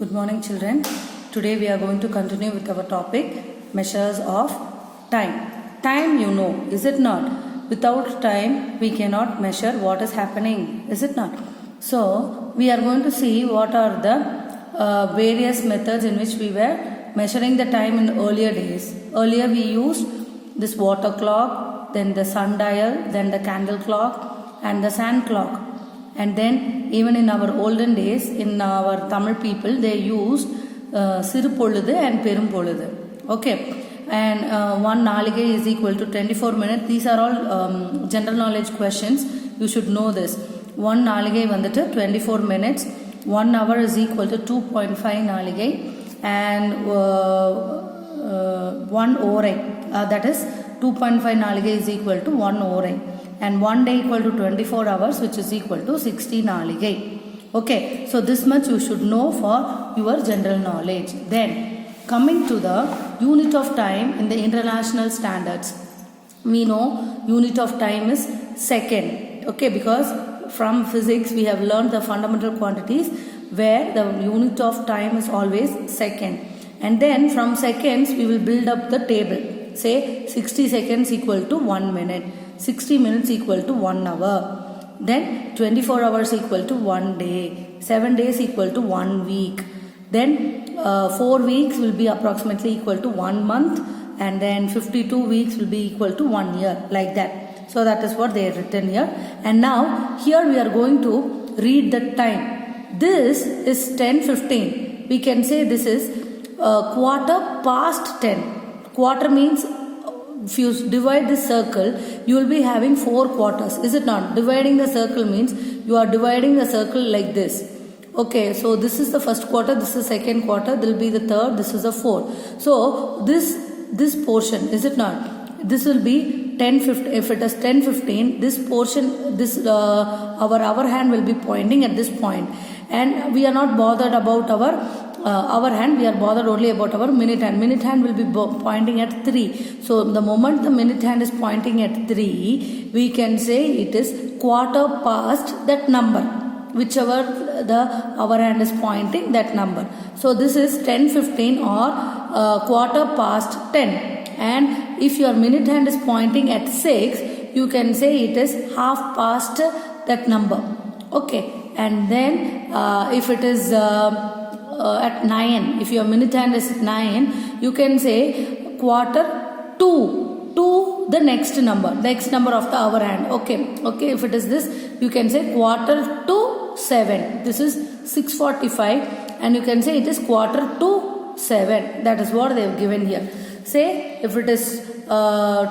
Good morning, children. Today we are going to continue with our topic measures of time. Time, you know, is it not? Without time, we cannot measure what is happening, is it not? So, we are going to see what are the various methods in which we were measuring the time in earlier days. Earlier, we used this water clock, then the sundial, then the candle clock, and the sand clock. And then even in our olden days, in our Tamil people, they used Siru Poludhu and Perum Poludhu. Okay. And 1 Naligai is equal to 24 minutes. These are all general knowledge questions. You should know this. 1 Naligai vandittu 24 minutes. 1 hour is equal to 2.5 Naligai. And 1 orai, that is 2.5 Naligai is equal to 1 orai. And 1 day equal to 24 hours, which is equal to 60 Naligai. Okay, so this much you should know for your general knowledge. Then, coming to the unit of time in the international standards. We know unit of time is second. Okay, because from physics we have learned the fundamental quantities where the unit of time is always second. And then from seconds we will build up the table. Say 60 seconds equal to 1 minute. 60 minutes equal to 1 hour. Then 24 hours equal to 1 day. 7 days equal to 1 week. Then 4 weeks will be approximately equal to 1 month. And then 52 weeks will be equal to 1 year. Like that. So that is what they have written here. And now here we are going to read the time. This is 10:15. We can say this is quarter past 10. Quarter means if you divide this circle, you will be having 4 quarters. Is it not? Dividing the circle means you are dividing the circle like this. Okay, so this is the first quarter, this is second quarter, there will be the third, this is the fourth. So this portion, is it not? This will be 10:15. If it is 10:15, this portion, this our hand will be pointing at this point, and we are not bothered about our hand, we are bothered only about our minute hand. Minute hand will be pointing at 3. So the moment the minute hand is pointing at 3, we can say it is quarter past that number. Whichever our hand is pointing, that number. So this is 10:15 or quarter past 10. And if your minute hand is pointing at 6, you can say it is half past that number. Okay. And then if it is at 9, if your minute hand is at 9, you can say quarter to the next number of the hour hand. Okay, if it is this, you can say quarter to 7. This is 6:45, and you can say it is quarter to 7. That is what they have given here. Say if it is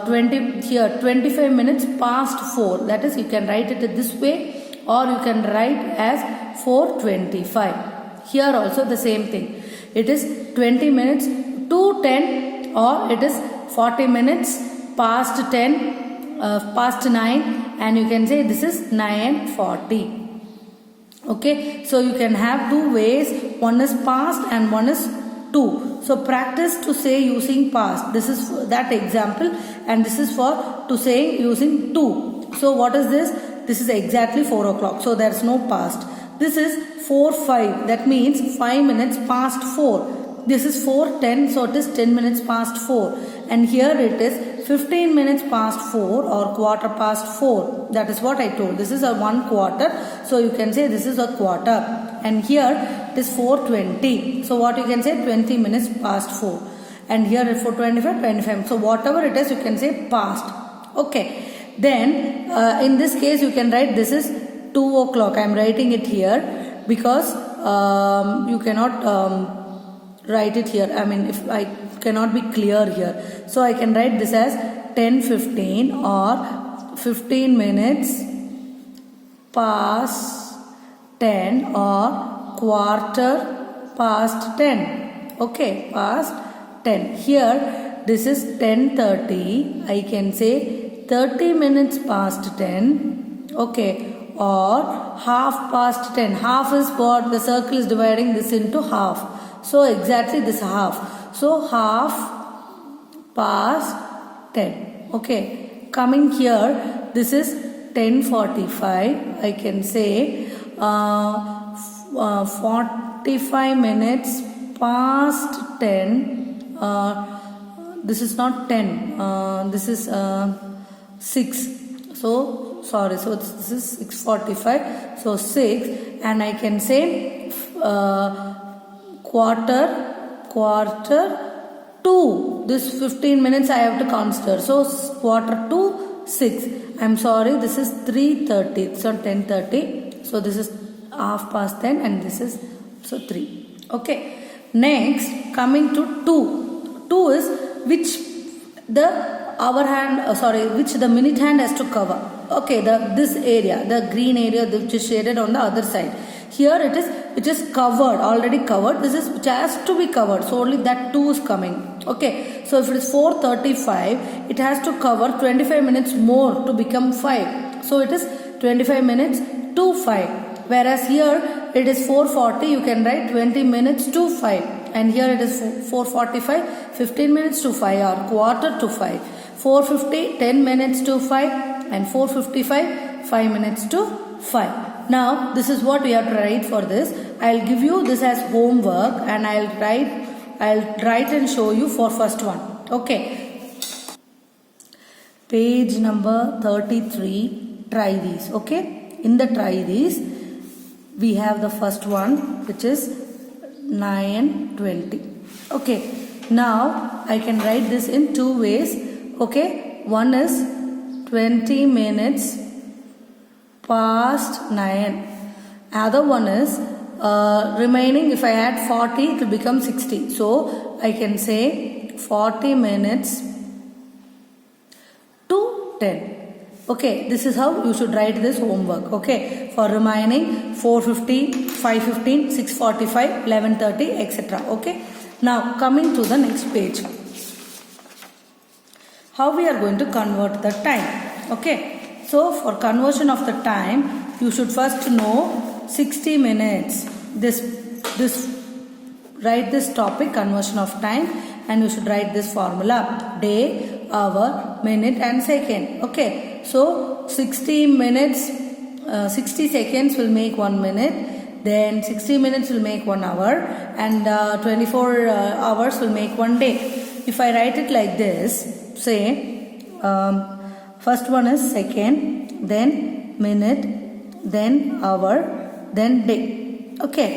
25 minutes past 4, that is you can write it this way, or you can write as 4:25. Here also the same thing. It is 20 minutes to 10, or it is 40 minutes past 10, past 9, and you can say this is 9:40. Okay, so you can have 2 ways. One is past and one is to. So practice to say using past. This is that example, and this is for to say using to. So what is this? This is exactly 4 o'clock. So there is no past. This is 4:05. That means 5 minutes past 4. This is 4:10. So it is 10 minutes past 4. And here it is 15 minutes past 4 or quarter past 4. That is what I told. This is a 1 quarter. So you can say this is a quarter. And here it is 4:20. So what you can say 20 minutes past 4. And here it is 4:25. So whatever it is, you can say past. Okay. Then in this case you can write this is 2 o'clock. I am writing it here because you cannot write it here. I mean, if I cannot be clear here. So I can write this as 10:15 or 15 minutes past 10 or quarter past 10. Okay, past 10. Here this is 10:30. I can say 30 minutes past 10. Okay. Or half past 10. Half is what? The circle is dividing this into half. So exactly this half. So half past 10. Okay. Coming here, this is 10:45. I can say 40 45 minutes past 10. This is not 10. This is 6. So sorry. So this is 6:45. So 6, and I can say quarter to. This 15 minutes I have to consider. So quarter to 6. I'm sorry. This is 3:30. It's not 10:30. So this is half past 10, and this is so 3. Okay. Next, coming to 2. 2 is which the hour hand, which the minute hand has to cover. Okay, this area, the green area which is shaded on the other side. Here it is, which is covered, already covered. This is which has to be covered. So only that 2 is coming. Okay, so if it is 4:35, it has to cover 25 minutes more to become 5. So it is 25 minutes to 5. Whereas here it is 4:40, you can write 20 minutes to 5. And here it is 4:45, 15 minutes to 5 or quarter to 5. 4:50, 10 minutes to 5, and 4:55, 5 minutes to 5. Now this is what we have to write for this. I'll give you this as homework, and I'll write and show you for first one. Okay. Page number 33. Try these. Okay. In the try these, we have the first one, which is 9:20. Okay. Now I can write this in 2 ways. Okay. One is 20 minutes past 9. Other one is remaining. If I add 40, it will become 60. So I can say 40 minutes to 10. Okay, this is how you should write this homework. Okay, for remaining 4:50, 5:15, 6:45, 11:30, etc. Okay. Now coming to the next page. How we are going to convert the time. Okay. So for conversion of the time, you should first know 60 minutes. Write this topic, conversion of time, and you should write this formula: day, hour, minute, and second. Okay. So 60 minutes, 60 seconds will make 1 minute. Then 60 minutes will make 1 hour, and 24 hours will make 1 day. If I write it like this, say first one is second, then minute, then hour, then day. Okay.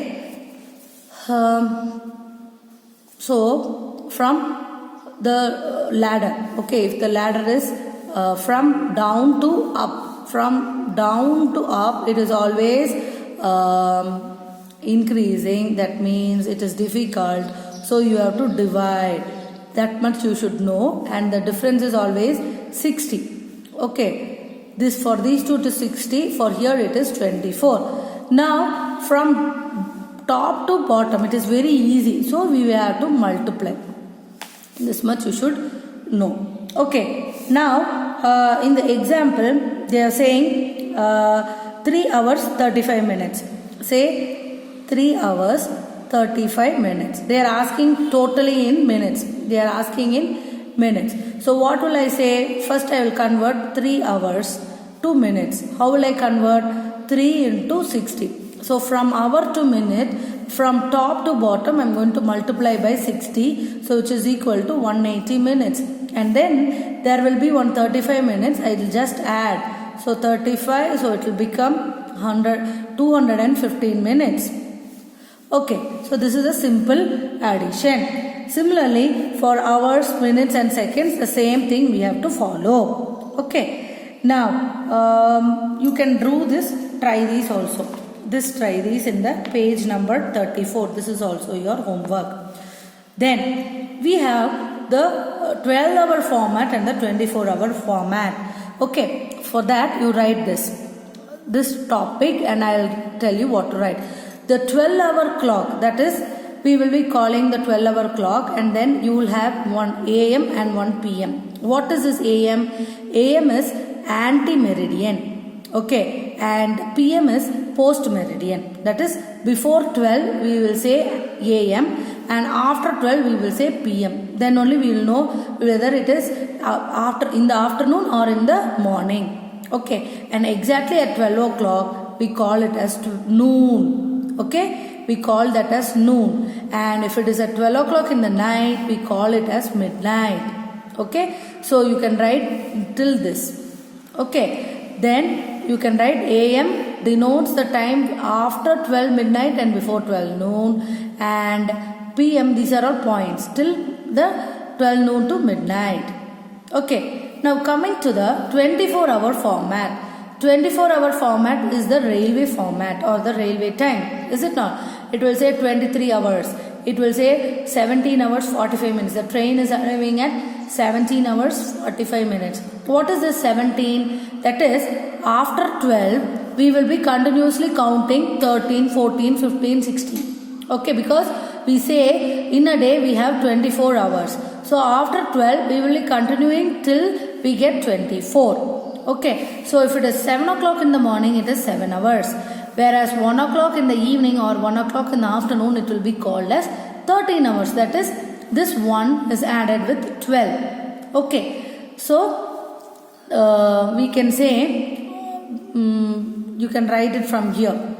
So from the ladder, okay, if the ladder is from down to up, it is always increasing. That means it is difficult. So you have to divide. That much you should know, and the difference is always 60. Okay, this for these two to 60. For here it is 24. Now from top to bottom, it is very easy. So we have to multiply. This much you should know. Okay. Now in the example, they are saying 3 hours 35 minutes. Say 3 hours 35 minutes. They are asking totally in minutes. They are asking in minutes. So what will I say? First I will convert 3 hours to minutes. How will I convert? 3 into 60. So from hour to minute, from top to bottom, I am going to multiply by 60. So which is equal to 180 minutes. And then there will be 135 minutes. I will just add. So 35. So it will become 215 minutes. Okay, so this is a simple addition. Similarly, for hours, minutes and seconds, the same thing we have to follow. Okay, now you can do this, try these also. Try these in the page number 34. This is also your homework. Then we have the 12-hour format and the 24-hour format. Okay, for that you write this topic, and I'll tell you what to write. The 12-hour clock, that is, we will be calling the 12-hour clock, and then you will have 1 AM and 1 PM. What is this AM? AM is ante-meridian. Okay, and PM is post-meridian. That is, before 12 we will say AM, and after 12 we will say PM. Then only we will know whether it is in the afternoon or in the morning. Okay, and exactly at 12 o'clock we call it as noon. Okay, we call that as noon. And if it is at 12 o'clock in the night, we call it as midnight. Okay, so you can write till this. Okay, then you can write AM denotes the time after 12 midnight and before 12 noon, and PM, these are all points till the 12 noon to midnight. Okay, now coming to the 24-hour format. 24-hour format is the railway format or the railway time, is it not? It will say 23 hours. It will say 17 hours 45 minutes. The train is arriving at 17 hours 45 minutes. What is this 17? That is, after 12, we will be continuously counting 13, 14, 15, 16. Okay, because we say in a day we have 24 hours. So after 12, we will be continuing till we get 24. Okay, so if it is 7 o'clock in the morning, it is 7 hours. Whereas 1 o'clock in the evening or 1 o'clock in the afternoon, it will be called as 13 hours. That is, this 1 is added with 12. Okay, so we can say, you can write it from here.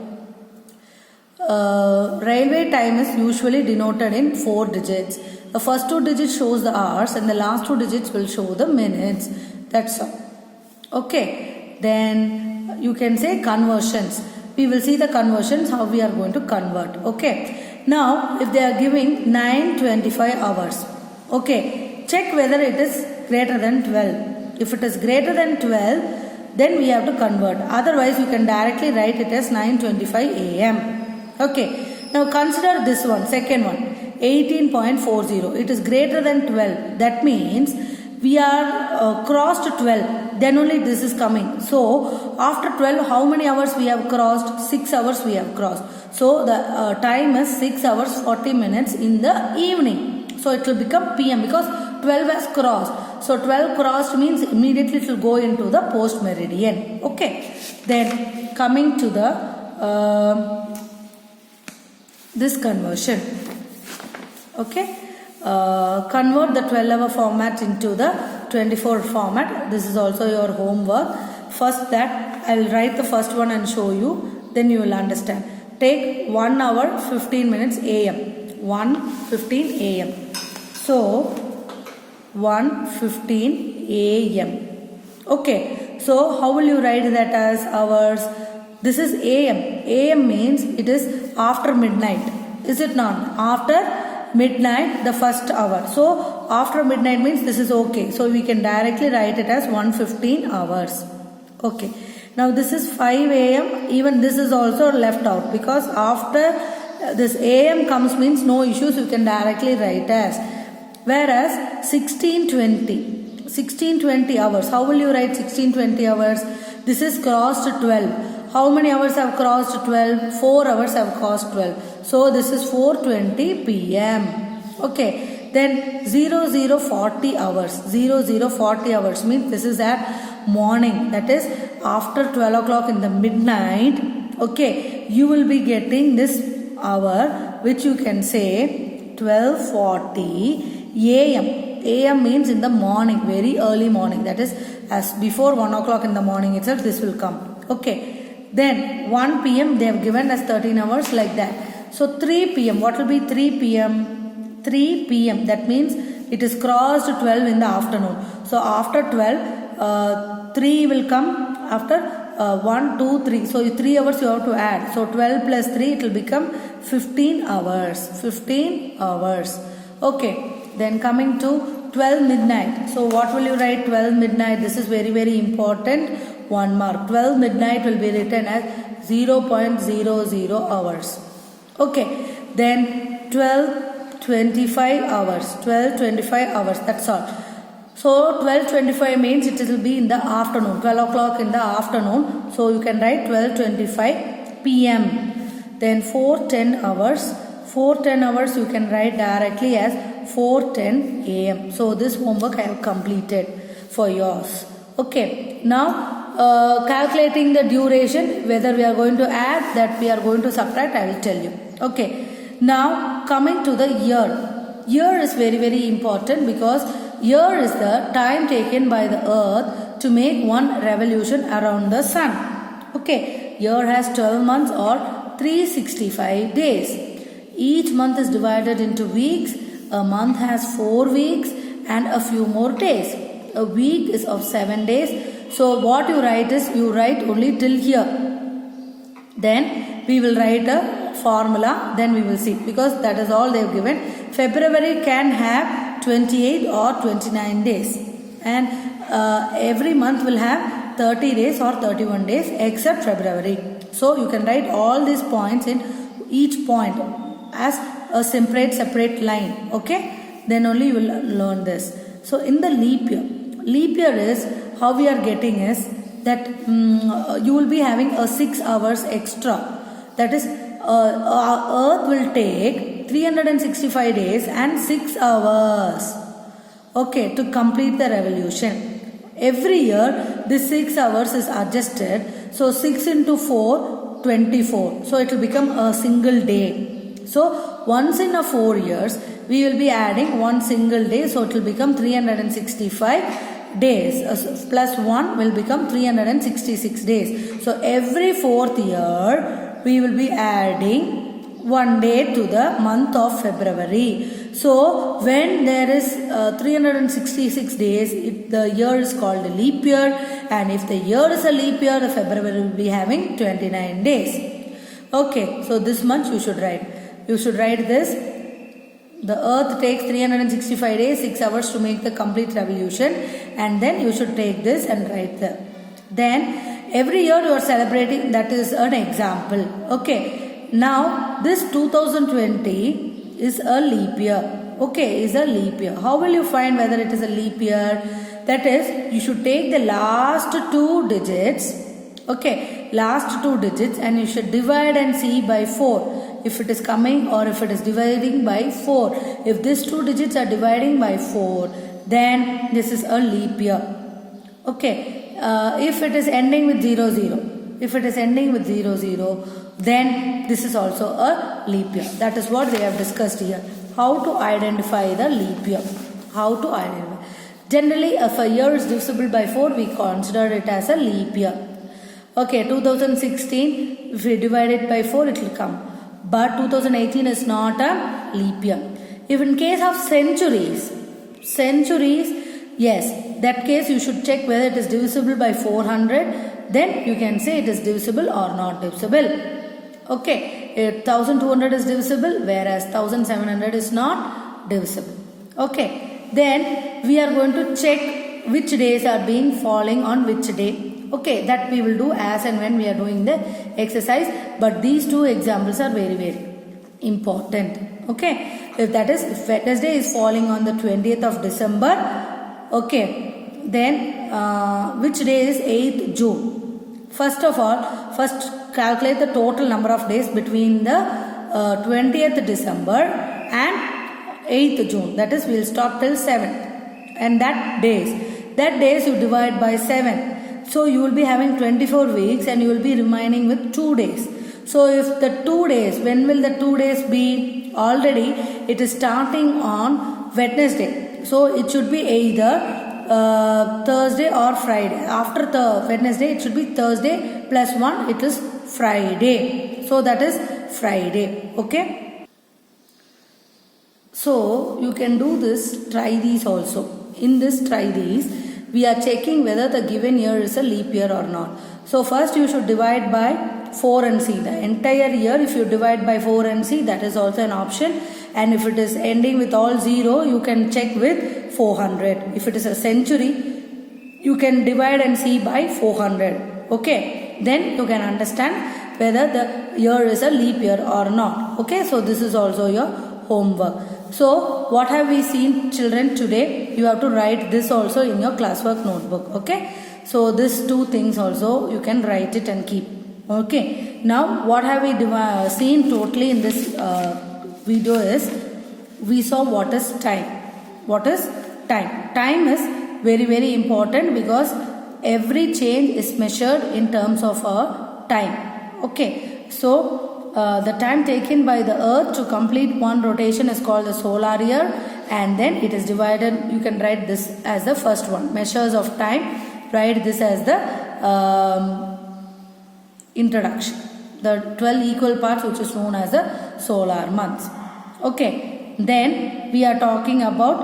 Railway time is usually denoted in 4 digits. The first 2 digits shows the hours and the last 2 digits will show the minutes. That's all. Okay, then you can say conversions. We will see the conversions, how we are going to convert. Okay, now if they are giving 9:25 hours, okay, check whether it is greater than 12. If it is greater than 12, then we have to convert. Otherwise, you can directly write it as 9:25 AM. Okay, now consider this one, second one, 18.40. It is greater than 12. That means we are crossed 12, then only this is coming. So after 12, how many hours we have crossed? 6 hours we have crossed. So the time is 6 hours 40 minutes in the evening. So it will become PM because 12 has crossed. So 12 crossed means immediately it will go into the post meridian. Okay, then coming to the this conversion. Okay. Convert the 12-hour format into the 24 format. This is also your homework. First that I will write the first one and show you, then you will understand. Take 1 hour 15 minutes AM. 1:15 AM. So 1:15 AM. Okay. So how will you write that as hours? This is AM. AM means it is after midnight. Is it not? After midnight, the first hour. So after midnight means this is okay. So we can directly write it as 1:15 hours. Okay. Now this is 5 AM. Even this is also left out because after this AM comes means no issues. You can directly write as. Whereas 16:20 hours. How will you write 16:20 hours? This is crossed 12. How many hours have crossed 12? 4 hours have crossed 12. So this is 4:20 PM. Okay. Then 0040 hours. 0040 hours means this is at morning. That is after 12 o'clock in the midnight. Okay. You will be getting this hour which you can say 12:40 AM. AM means in the morning, very early morning. That is as before 1 o'clock in the morning itself this will come. Okay. Then 1 PM they have given as 13 hours like that. So 3 PM, what will be 3 PM? 3 PM, that means it is crossed 12 in the afternoon. So after 12, 3 will come after 1, 2, 3. So 3 hours you have to add. So 12 plus 3 it will become 15 hours. 15 hours. Okay, then coming to 12 midnight. So what will you write 12 midnight? This is very very important. 1 mark. 12 midnight will be written as 0.00 hours. Okay, then 12:25 hours. 12:25 hours, that's all. So 12:25 means it will be in the afternoon, 12 o'clock in the afternoon. So you can write 12:25 PM. Then 4:10 hours. 4:10 hours you can write directly as 4:10 AM. So this homework I have completed for yours. Okay, now calculating the duration, whether we are going to add, that we are going to subtract, I will tell you. Okay, now coming to the year. Year is very very important because year is the time taken by the earth to make one revolution around the sun. Okay, year has 12 months or 365 days. Each month is divided into weeks. A month has 4 weeks and a few more days. A week is of 7 days. So what you write is, you write only till here. Then we will write a formula, then we will see, because that is all they have given. February can have 28 or 29 days, and every month will have 30 days or 31 days except February. So you can write all these points in each point as a separate line. Okay, then only you will learn this. So in the leap year is, how we are getting is that you will be having a 6 hours extra. That is, Earth will take 365 days and 6 hours, okay, to complete the revolution. Every year this 6 hours is adjusted. So 6 into 4, 24. So it will become a single day. So once in a 4 years we will be adding one single day. So it will become 365 days. Plus 1 will become 366 days. So every 4th year we will be adding 1 day to the month of February. So when there is 366 days, the year is called a leap year, and if the year is a leap year, the February will be having 29 days. Okay, so this much you should write. You should write this. The earth takes 365 days, 6 hours to make the complete revolution, and then you should take this and write the. Then every year you are celebrating, that is an example. Okay, now this 2020 is a leap year. Okay, is a leap year. How will you find whether it is a leap year? That is, you should take the last 2 digits. Okay, last 2 digits, and you should divide and see by 4. If it is coming or if it is dividing by 4. If these 2 digits are dividing by 4, then this is a leap year. Okay, if it is ending with 00, if it is ending with 00, then this is also a leap year. That is what they have discussed here. How to identify the leap year. How to identify. Generally, if a year is divisible by 4, we consider it as a leap year. Okay, 2016, if we divide it by 4, it will come. But 2018 is not a leap year. If in case of centuries, yes, that case you should check whether it is divisible by 400. Then you can say it is divisible or not divisible. Okay, 1200 is divisible, whereas 1700 is not divisible. Okay, then we are going to check which days are being falling on which day. Okay, that we will do as and when we are doing the exercise. But these 2 examples are very, very important. Okay, if that is, if Wednesday is falling on the 20th of December, okay, then which day is 8th June? First of all, first calculate the total number of days between the 20th December and 8th June. That is, we will stop till 7th. And that days you divide by 7. So you will be having 24 weeks and you will be remaining with 2 days. So if the 2 days, when will the 2 days be? Already it is starting on Wednesday. So it should be either Thursday or Friday. After the Wednesday it should be Thursday plus 1, it is Friday. So that is Friday. Okay. So you can do this, try these also. In this try these, we are checking whether the given year is a leap year or not. So first you should divide by 4 and see. The entire year, if you divide by 4 and see, that is also an option. And if it is ending with all 0, you can check with 400. If it is a century, you can divide and see by 400. Okay, then you can understand whether the year is a leap year or not. Okay, so this is also your homework. So what have we seen, children, today? You have to write this also in your classwork notebook. Okay, so these 2 things also you can write it and keep. Okay, now what have we seen totally in this video is, we saw what is time. What is time? Time is very, very important because every change is measured in terms of time. Okay, so the time taken by the earth to complete one rotation is called the solar year, and then it is divided. You can write this as the first one, measures of time. Write this as the introduction. the 12 equal parts which is known as the solar months. Okay, then we are talking about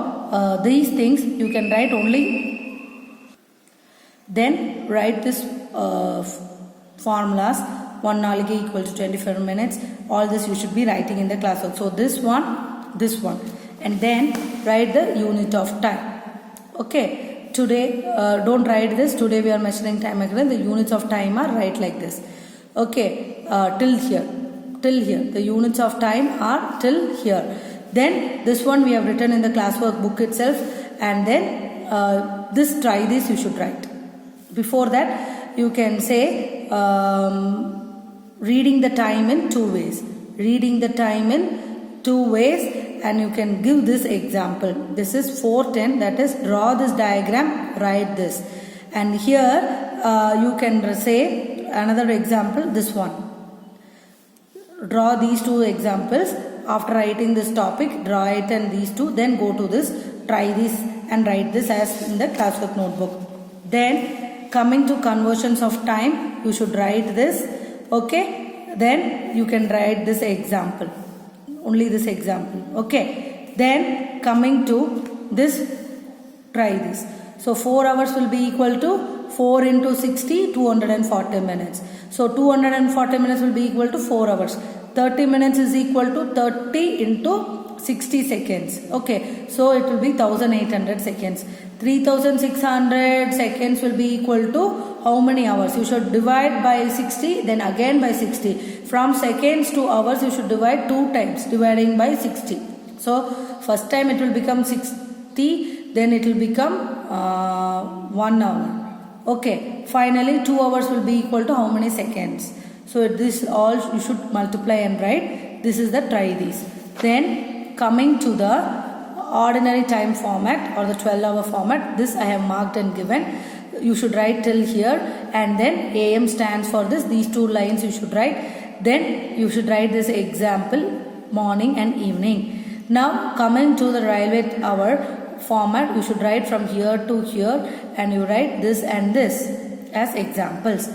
these things. You can write only, then write this formulas. 1 nalige equal to 24 minutes. All this you should be writing in the classwork. So this one, and then write the unit of time. Okay, today don't write this. Today we are measuring time again. The units of time are write like this. Okay, till here. The units of time are till here. Then this one we have written in the classwork book itself, and then try this you should write. Before that you can say reading the time in two ways. And you can give this example. This is 4:10, that is draw this diagram, write this. And here you can say another example, this one. Draw these two examples. After writing this topic, draw it and these two, then go to this, try this and write this as in the classwork notebook. Then coming to conversions of time, you should write this. Okay, then you can write this example, only this example. Okay, then coming to this, try this. So 4 hours will be equal to 4 into 60, 240 minutes. So 240 minutes will be equal to 4 hours. 30 minutes is equal to 30 into 60 seconds. Okay, so it will be 1800 seconds. 3600 seconds will be equal to how many hours? You should divide by 60, then again by 60. From seconds to hours you should divide 2 times, dividing by 60. So first time it will become 60, then it will become 1 hour. Okay, finally 2 hours will be equal to how many seconds? So this all you should multiply and write. This is the try these. Then coming to the ordinary time format or the 12-hour format, this I have marked and given. You should write till here, and then AM stands for this. These 2 lines you should write. Then you should write this example, morning and evening. Now coming to the railway hour format, you should write from here to here, and you write this and this as examples.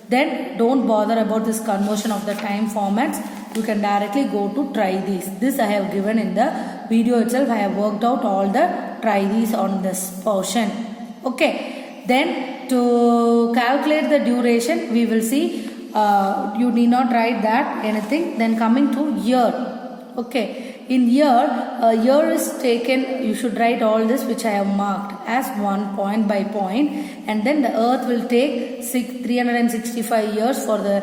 Then don't bother about this conversion of the time formats. You can directly go to try these. This I have given in the video itself. I have worked out all the try these on this portion. Okay, then to calculate the duration, we will see you need not write that anything. Then coming to year. Okay, in year is taken, you should write all this which I have marked as one point by point, and then the earth will take 365 years for the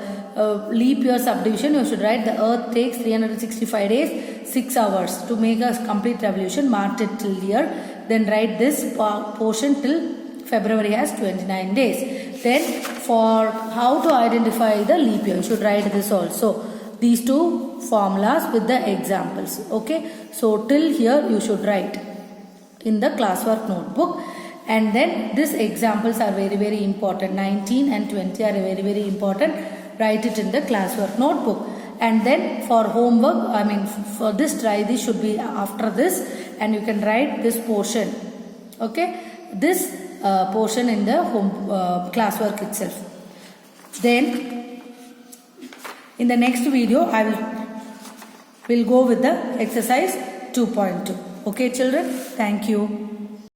leap year subdivision. You should write the earth takes 365 days 6 hours to make a complete revolution. Mark it till here. Then write this portion till February has 29 days. Then for how to identify the leap year, you should write this also. These 2 formulas with the examples. Okay, so till here you should write in the classwork notebook. And then these examples are very, very important. 19 and 20 are very, very important. Write it in the classwork notebook. And then for homework, for this try this should be after this, and you can write this portion. Okay, this portion in the home classwork itself. Then in the next video I will go with the exercise 2.2. Okay children, thank you.